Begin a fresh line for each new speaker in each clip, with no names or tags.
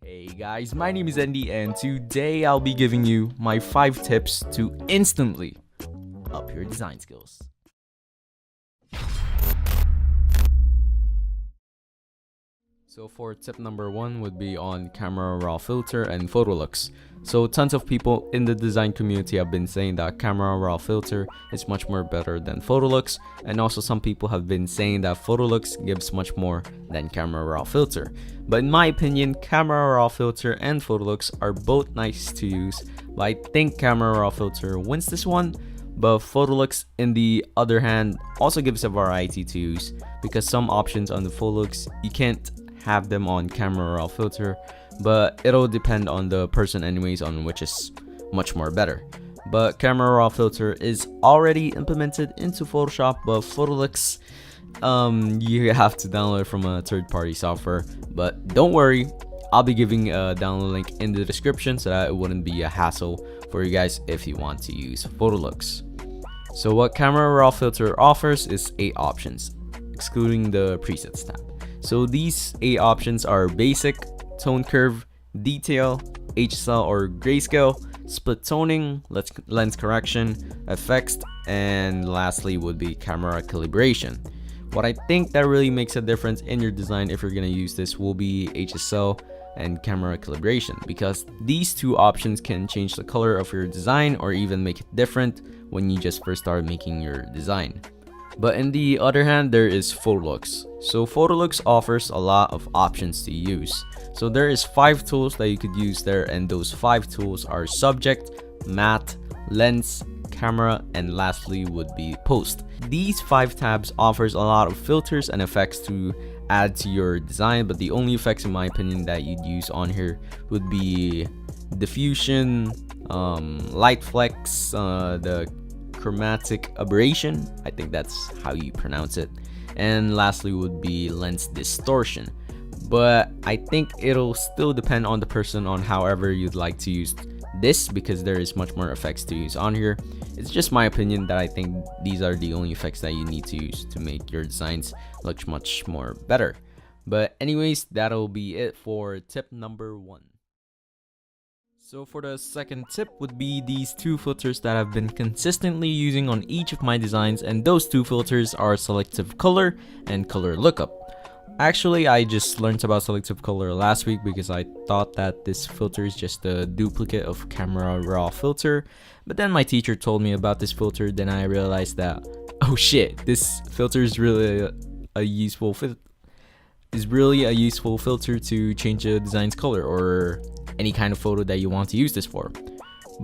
Hey guys, my name is Endy and today I'll be giving you my 5 tips to instantly up your design skills. So for tip number 1 would be on camera raw filter and photo looks. So tons of people in the design community have been saying that camera raw filter is much more better than photo looks, and also some people have been saying that photo looks gives much more than camera raw filter. But in my opinion, camera raw filter and photo looks are both nice to use, but I think camera raw filter wins this one. But photo looks, in the other hand, also gives a variety to use, because some options on the photo looks you can't have them on camera raw filter, but it'll depend on the person anyways on which is much more better. But camera raw filter is already implemented into Photoshop, but photo looks you have to download from a third-party software. But don't worry, I'll be giving a download link in the description so that it wouldn't be a hassle for you guys if you want to use photo looks. So what camera raw filter offers is 8 options, excluding the presets tab. So these 8 options are basic, tone curve, detail, HSL or grayscale, split toning, lens correction, effects, and lastly would be camera calibration. What I think that really makes a difference in your design if you're going to use this will be HSL and camera calibration, because these 2 options can change the color of your design or even make it different when you just first start making your design. But in the other hand, there is photo looks. So photo looks offers a lot of options to use. So there is 5 tools that you could use there, and those 5 tools are subject, matte, lens, camera, and lastly would be post. These 5 tabs offers a lot of filters and effects to add to your design, but the only effects in my opinion that you'd use on here would be diffusion, light flex, the chromatic aberration, I think that's how you pronounce it, and lastly would be lens distortion. But I think it'll still depend on the person on however you'd like to use this, because there is much more effects to use on here. It's just my opinion that I think these are the only effects that you need to use to make your designs look much more better. But anyways, that'll be it for tip number 1. So for the second tip would be these 2 filters that I've been consistently using on each of my designs, and those 2 filters are selective color and color lookup. Actually, I just learned about selective color last week because I thought that this filter is just a duplicate of camera raw filter, but then my teacher told me about this filter. Then I realized that, oh shit, this filter is really a useful filter to change a design's color or any kind of photo that you want to use this for.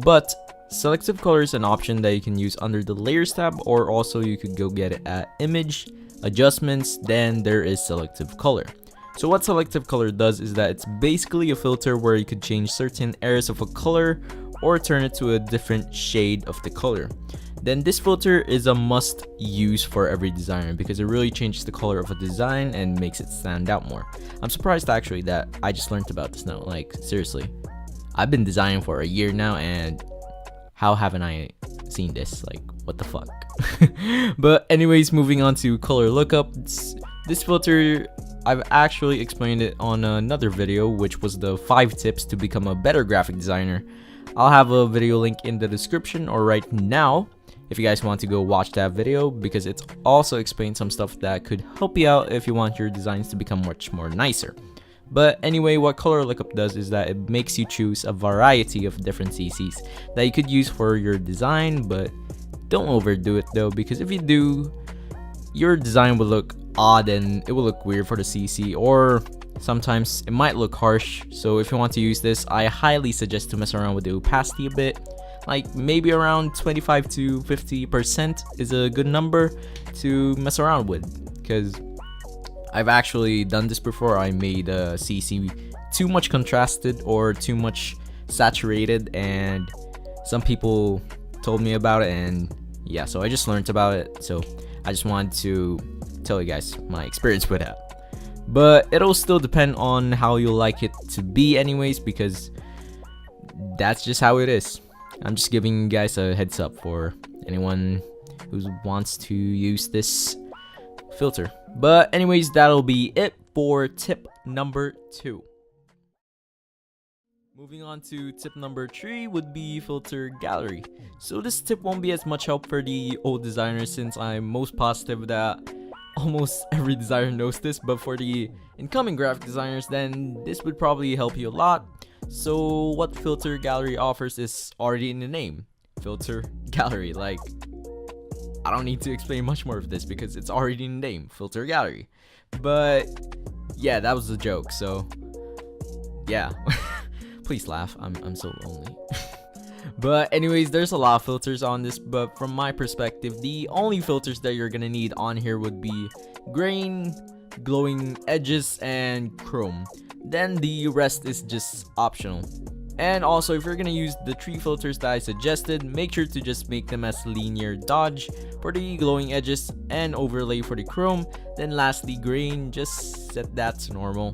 But selective color is an option that you can use under the layers tab, or also you could go get it at image, adjustments, then there is selective color. So what selective color does is that it's basically a filter where you could change certain areas of a color or turn it to a different shade of the color. Then this filter is a must use for every designer because it really changes the color of a design and makes it stand out more. I'm surprised actually that I just learned about this now. Like seriously, I've been designing for a year now and how haven't I seen this? Like what the fuck? But anyways, moving on to color lookup. This filter, I've actually explained it on another video, which was the 5 tips to become a better graphic designer. I'll have a video link in the description or right now if you guys want to go watch that video, because it's also explained some stuff that could help you out if you want your designs to become much more nicer. But anyway, what color lookup does is that it makes you choose a variety of different CCs that you could use for your design, but don't overdo it though, because if you do, your design will look odd and it will look weird for the CC, or sometimes it might look harsh. So if you want to use this, I highly suggest to mess around with the opacity a bit. Like maybe around 25 to 50% is a good number to mess around with, because I've actually done this before. I made a CC too much contrasted or too much saturated, and some people told me about it, and yeah, so I just learned about it. So I just wanted to tell you guys my experience with that. But it'll still depend on how you like it to be anyways, because that's just how it is. I'm just giving you guys a heads up for anyone who wants to use this filter. But anyways, that'll be it for tip number 2. Moving on to tip number 3 would be filter gallery. So this tip won't be as much help for the old designers since I'm most positive that almost every designer knows this, but for the incoming graphic designers, then this would probably help you a lot. So what filter gallery offers is already in the name, filter gallery. Like, I don't need to explain much more of this because it's already in the name, filter gallery. But yeah, that was a joke, so yeah. Please laugh, I'm so lonely. But anyways, there's a lot of filters on this, but from my perspective, the only filters that you're gonna need on here would be grain, glowing edges, and chrome. Then the rest is just optional. And also, if you're gonna use the 3 filters that I suggested, make sure to just make them as linear dodge for the glowing edges and overlay for the chrome. Then lastly, grain, just set that to normal.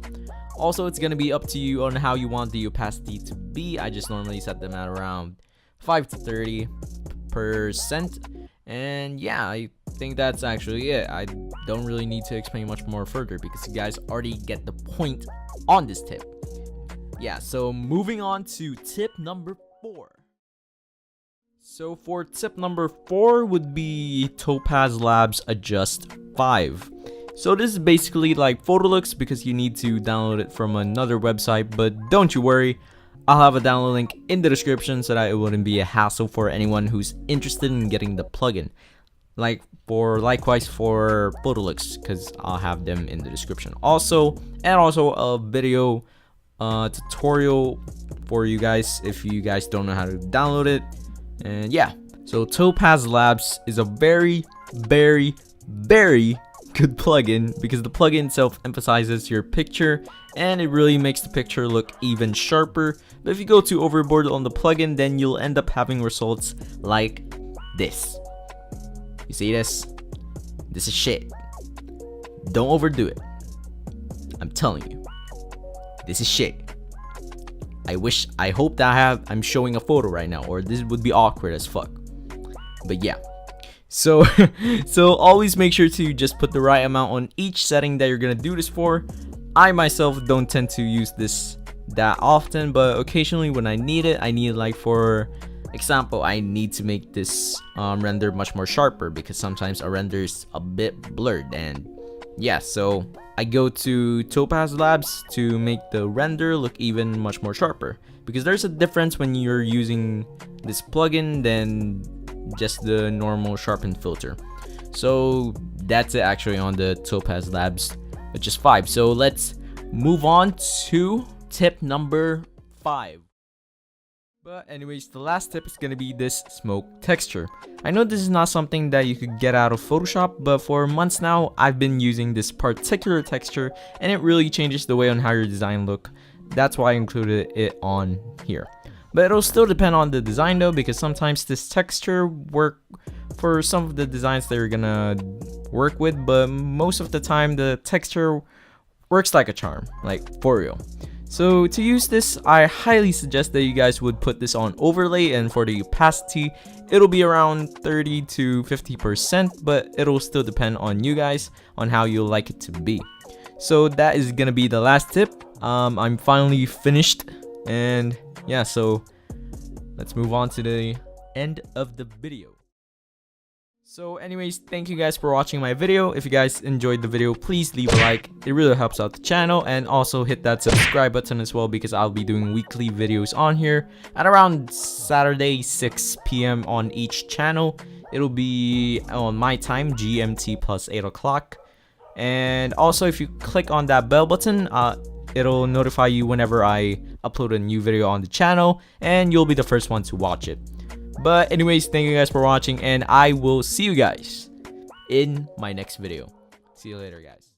Also, it's gonna be up to you on how you want the opacity to be. I just normally set them at around 5 to 30%. And yeah, I think that's actually it. I don't really need to explain much more further because you guys already get the point on this tip. Yeah, so moving on to tip number 4. So for tip number 4 would be Topaz Labs Adjust 5. So this is basically like Photolux because you need to download it from another website, but don't you worry, I'll have a download link in the description so that it wouldn't be a hassle for anyone who's interested in getting the plugin. Likewise for Photolux, because I'll have them in the description also, and also a video tutorial for you guys if you guys don't know how to download it. And yeah, so Topaz Labs is a very good plugin because the plugin itself emphasizes your picture and it really makes the picture look even sharper. But if you go too overboard on the plugin, then you'll end up having results like this. You see this? This is shit. Don't overdo it. I'm telling you, this is shit. I hope that I'm showing a photo right now, or this would be awkward as fuck. But yeah. So always make sure to just put the right amount on each setting that you're gonna do this for. I myself don't tend to use this that often, but occasionally when I need it, like for example, I need to make this render much more sharper because sometimes a render is a bit blurred. And yeah, so I go to Topaz Labs to make the render look even much more sharper because there's a difference when you're using this plugin than just the normal sharpen filter. So that's it actually on the Topaz Labs Adjust 5. So let's move on to tip number 5. But anyways, the last tip is gonna be this smoke texture. I know this is not something that you could get out of Photoshop, but for months now I've been using this particular texture and it really changes the way on how your design look. That's why I included it on here. But it'll still depend on the design though, because sometimes this texture work for some of the designs that you're gonna work with, but most of the time the texture works like a charm, like for real. So to use this, I highly suggest that you guys would put this on overlay, and for the opacity, it'll be around 30 to 50%, but it'll still depend on you guys on how you like it to be. So that is gonna be the last tip. I'm finally finished, and yeah, so let's move on to the end of the video. So anyways, thank you guys for watching my video. If you guys enjoyed the video, please leave a like. It really helps out the channel, and also hit that subscribe button as well because I'll be doing weekly videos on here at around Saturday 6 p.m. on each channel. It'll be on my time, GMT plus 8 o'clock. And also if you click on that bell button, it'll notify you whenever I upload a new video on the channel, and you'll be the first one to watch it. But anyways, thank you guys for watching, and I will see you guys in my next video. See you later, guys.